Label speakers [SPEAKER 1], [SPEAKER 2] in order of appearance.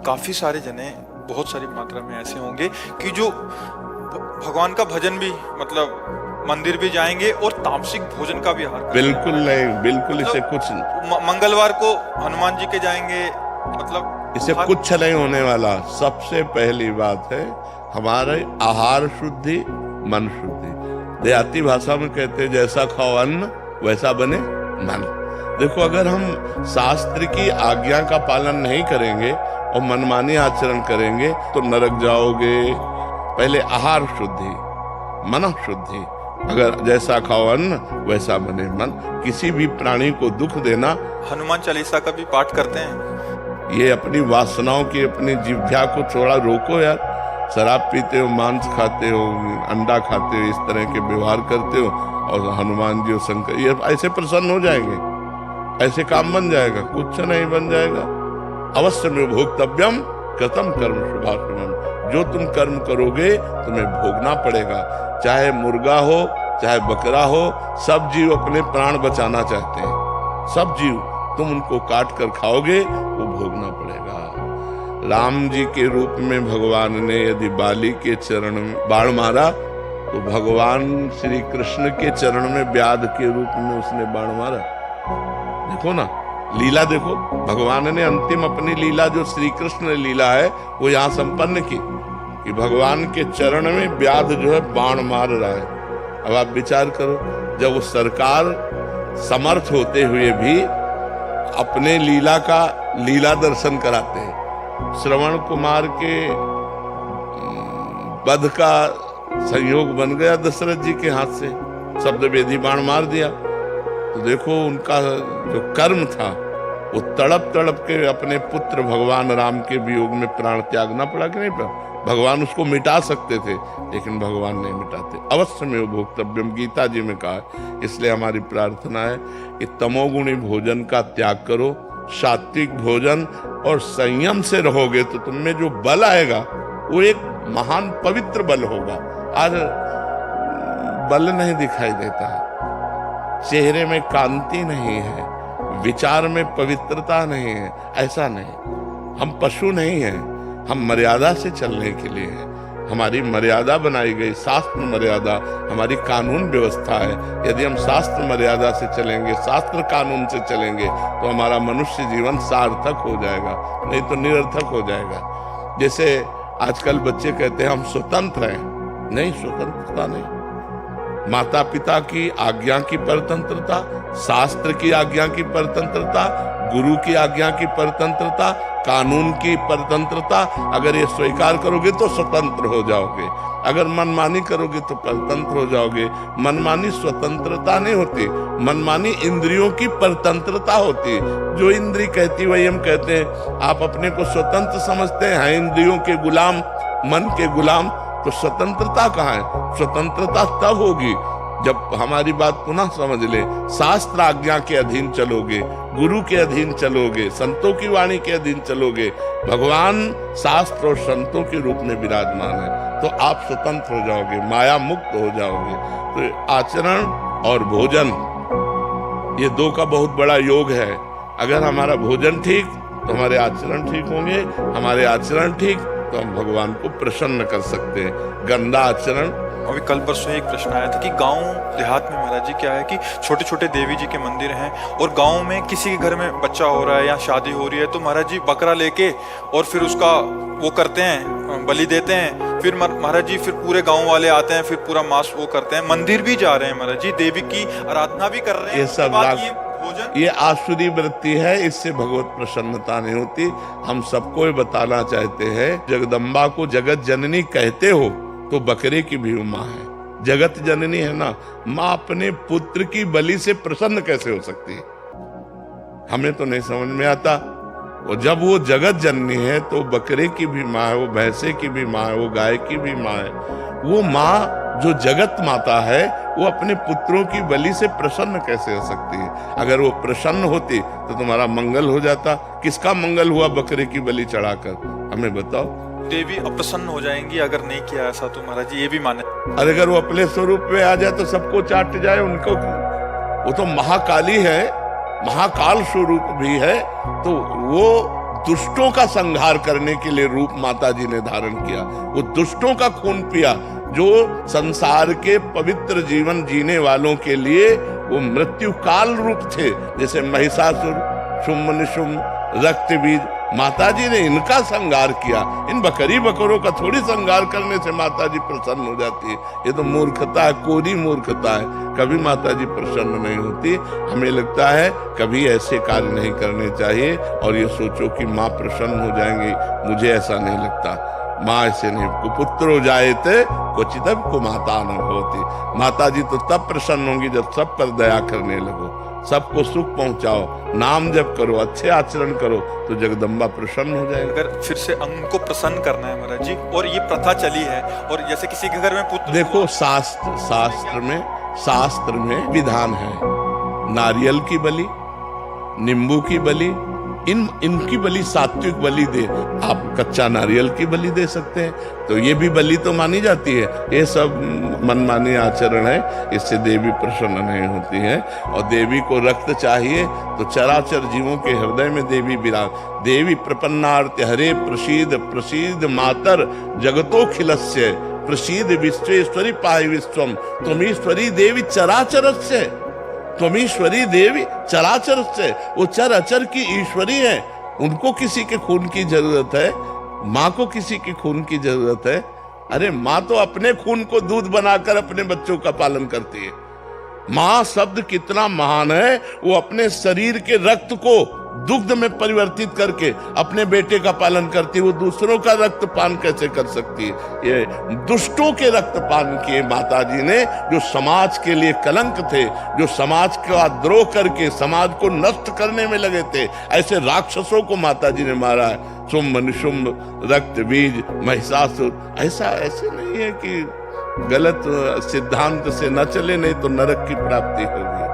[SPEAKER 1] काफी सारे जने बहुत सारी मात्रा में ऐसे होंगे कि जो भगवान का भजन भी मतलब मंदिर भी जाएंगे और तामसिक भोजन का भी आहार करेंगे।
[SPEAKER 2] बिल्कुल नहीं, बिल्कुल इसे कुछ
[SPEAKER 1] मंगलवार को हनुमान जी के जाएंगे, मतलब
[SPEAKER 2] इसे कुछ नहीं होने वाला। सबसे पहली बात है हमारे आहार शुद्धि, मन शुद्धि। देहाती भाषा में कहते हैं जैसा खाओ अन्न वैसा बने मन। देखो, अगर हम शास्त्र की आज्ञा का पालन नहीं करेंगे और मनमानी आचरण करेंगे तो नरक जाओगे। पहले आहार शुद्धि, मन शुद्धि। अगर जैसा खाओ अन्न वैसा बने मन। किसी भी प्राणी को दुख देना।
[SPEAKER 1] हनुमान चालीसा का भी पाठ करते हैं।
[SPEAKER 2] ये अपनी वासनाओं की, अपनी जिह्वा को थोड़ा रोको यार। शराब पीते हो, मांस खाते हो, अंडा खाते हो, इस तरह के व्यवहार करते हो और हनुमान जी और शंकर ये ऐसे प्रसन्न हो जाएंगे, ऐसे काम बन जाएगा? कुछ नहीं बन जाएगा। अवश्य में भोक्तव्यम कृतम कर्म शुभाशुभम। जो तुम कर्म करोगे तुम्हें भोगना पड़ेगा। चाहे मुर्गा हो, चाहे बकरा हो, सब जीव अपने प्राण बचाना चाहते हैं। सब जीव, तुम उनको काट कर खाओगे वो भोगना पड़ेगा। राम जी के रूप में भगवान ने यदि बाली के चरण में बाण मारा तो भगवान श्री कृष्ण के चरण में व्याध के रूप में उसने बाण मारा। देखो ना, लीला देखो। भगवान ने अंतिम अपनी लीला जो श्री कृष्ण लीला है वो यहाँ संपन्न की कि भगवान के चरण में व्याध जो है बाण मार रहा है। अब आप विचार करो, जब वो सरकार समर्थ होते हुए भी अपने लीला का लीला दर्शन कराते हैं। श्रवण कुमार के वध का संयोग बन गया दशरथ जी के हाथ से, शब्द वेदी बाण मार दिया। तो देखो उनका जो कर्म था वो तड़प तड़प के अपने पुत्र भगवान राम के वियोग में प्राण त्यागना पड़ा कि नहीं पड़ा? भगवान उसको मिटा सकते थे लेकिन भगवान नहीं मिटाते। अवश्य में भोक्तव्यम गीता जी में कहा। इसलिए हमारी प्रार्थना है कि तमोगुणी भोजन का त्याग करो, सात्विक भोजन और संयम से रहोगे तो तुम में जो बल आएगा वो एक महान पवित्र बल होगा। आज बल नहीं दिखाई देता, चेहरे में कांति नहीं है, विचार में पवित्रता नहीं है। ऐसा नहीं, हम पशु नहीं हैं, हम मर्यादा से चलने के लिए हैं। हमारी मर्यादा बनाई गई, शास्त्र मर्यादा हमारी कानून व्यवस्था है। यदि हम शास्त्र मर्यादा से चलेंगे, शास्त्र कानून से चलेंगे तो हमारा मनुष्य जीवन सार्थक हो जाएगा, नहीं तो निरर्थक हो जाएगा। जैसे आजकल बच्चे कहते हैं हम स्वतंत्र हैं। नहीं, स्वतंत्रता नहीं। माता पिता की आज्ञा की परतंत्रता, शास्त्र की आज्ञा की परतंत्रता, गुरु की आज्ञा की परतंत्रता, कानून की परतंत्रता, अगर ये स्वीकार करोगे तो स्वतंत्र हो जाओगे। अगर मनमानी करोगे तो परतंत्र हो जाओगे। मनमानी स्वतंत्रता नहीं होती, मनमानी इंद्रियों की परतंत्रता होती। जो इंद्री कहती वही हम कहते हैं। आप अपने को स्वतंत्र समझते हैं, इंद्रियों के गुलाम, मन के गुलाम, तो स्वतंत्रता कहाँ है? स्वतंत्रता तब होगी जब हमारी बात पुनः समझ ले। शास्त्र आज्ञा के अधीन चलोगे, गुरु के अधीन चलोगे, संतों की वाणी के अधीन चलोगे। भगवान शास्त्र और संतों के रूप में विराजमान है तो आप स्वतंत्र हो जाओगे, माया मुक्त हो जाओगे। तो आचरण और भोजन, ये दो का बहुत बड़ा योग है। अगर हमारा भोजन ठीक तो हमारे आचरण ठीक होंगे, हमारे आचरण ठीक तो हम भगवान को प्रसन्न कर सकते हैं। गंदा आचरण।
[SPEAKER 1] अभी कल परसों एक प्रश्न आया था कि गांव देहात में महाराज जी क्या है कि छोटे छोटे देवी जी के मंदिर हैं और गांव में किसी के घर में बच्चा हो रहा है या शादी हो रही है तो महाराज जी बकरा लेके और फिर उसका वो करते हैं, बलि देते हैं। फिर महाराज जी फिर पूरे गांव वाले आते हैं, फिर पूरा मांस वो करते हैं, मंदिर भी जा रहे हैं महाराज जी, देवी की आराधना भी कर रहे हैं।
[SPEAKER 2] ये सब ये आसुरी वृत्ति है, इससे भगवत प्रसन्नता नहीं होती। हम सबको बताना चाहते हैं, जगदम्बा को जगत जननी कहते हो तो बकरे की भी माँ है। जगत जननी है ना, माँ अपने पुत्र की बलि से प्रसन्न कैसे हो सकती है? हमें तो नहीं समझ में आता। और जब वो जगत जननी है तो बकरे की भी माँ है, वो भैंसे की भी माँ है, वो गाय की भी माँ है। वो माँ जो जगत माता है वो अपने पुत्रों की बलि से प्रसन्न कैसे हो सकती है? अगर वो प्रसन्न होती तो तुम्हारा मंगल हो जाता। किसका मंगल हुआ बकरे की बलि चढ़ाकर? हमें बताओ।
[SPEAKER 1] देवी अप्रसन्न हो जाएंगी अगर नहीं किया ऐसा, तो महाराज जी ये भी माने।
[SPEAKER 2] अरे अगर वो अपने स्वरूप में आ जाए तो सबको चाट जाए उनको। वो तो महाकाली है, महाकाल स्वरूप भी है, तो वो दुष्टों का संहार करने के लिए रूप माता जी ने धारण किया। वो दुष्टों का खून पिया, जो संसार के पवित्र जीवन जीने वालों के लिए वो मृत्यु काल रूप थे, जैसे महिषासुर, शुम्भ निशुम्भ, रक्त बीज। माता जी ने इनका संहार किया। इन बकरी बकरों का थोड़ी संहार करने से माता जी प्रसन्न हो जाती है। ये तो मूर्खता है, कोरी मूर्खता है। कभी माता जी प्रसन्न नहीं होती। हमें लगता है कभी ऐसे कार्य नहीं करने चाहिए और ये सोचो कि माँ प्रसन्न हो जाएंगी, मुझे ऐसा नहीं लगता। माँ ऐसे नहीं, कुपुत्र हो जाए थे क्वचित कुमाता न होती। माता जी तो तब प्रसन्न होंगी जब सब पर दया करने लगो, सबको सुख पहुंचाओ, नाम जप करो, अच्छे आचरण करो, तो जगदम्बा प्रसन्न हो जाएगी।
[SPEAKER 1] अगर फिर से उनको प्रसन्न करना है महाराज जी, और ये प्रथा चली है, और जैसे किसी के घर में पुत्र,
[SPEAKER 2] देखो शास्त्र में विधान है, नारियल की बलि, नींबू की बलि, इनकी बलि सात्विक बलि दे। आप कच्चा नारियल की बलि दे सकते हैं, तो ये भी बलि तो मानी जाती है। ये सब मनमानी आचरण है, इससे देवी प्रसन्न नहीं होती है। और देवी को रक्त चाहिए तो चराचर जीवों के हृदय में देवी विराज। देवी प्रपन्नार्थ हरे प्रसीद प्रसीद मातर जगतोखिलस्य प्रसीद विश्वेश्वरी पाहि विश्वम त्वमीश्वरी देवी चराचरस्य। त्वमीश्वरी देवी चराचर से, वो चर अचर की ईश्वरी है। उनको किसी के खून की जरूरत है, माँ को किसी की खून की जरूरत है। अरे माँ तो अपने खून को दूध बनाकर अपने बच्चों का पालन करती है। माँ शब्द कितना महान है, वो अपने शरीर के रक्त को दुग्ध में परिवर्तित करके अपने बेटे का पालन करती है। वो दूसरों का रक्त पान कैसे कर सकती है? ये दुष्टों के रक्त पान किए माता जी ने, जो समाज के लिए कलंक थे, जो समाज का द्रोह करके समाज को नष्ट करने में लगे थे। ऐसे राक्षसों को माता जी ने मारा है। शुम्भ निशुम्भ, रक्त बीज, महिषासुर। ऐसे नहीं है कि गलत सिद्धांत से न चले, नहीं तो नरक की प्राप्ति होगी।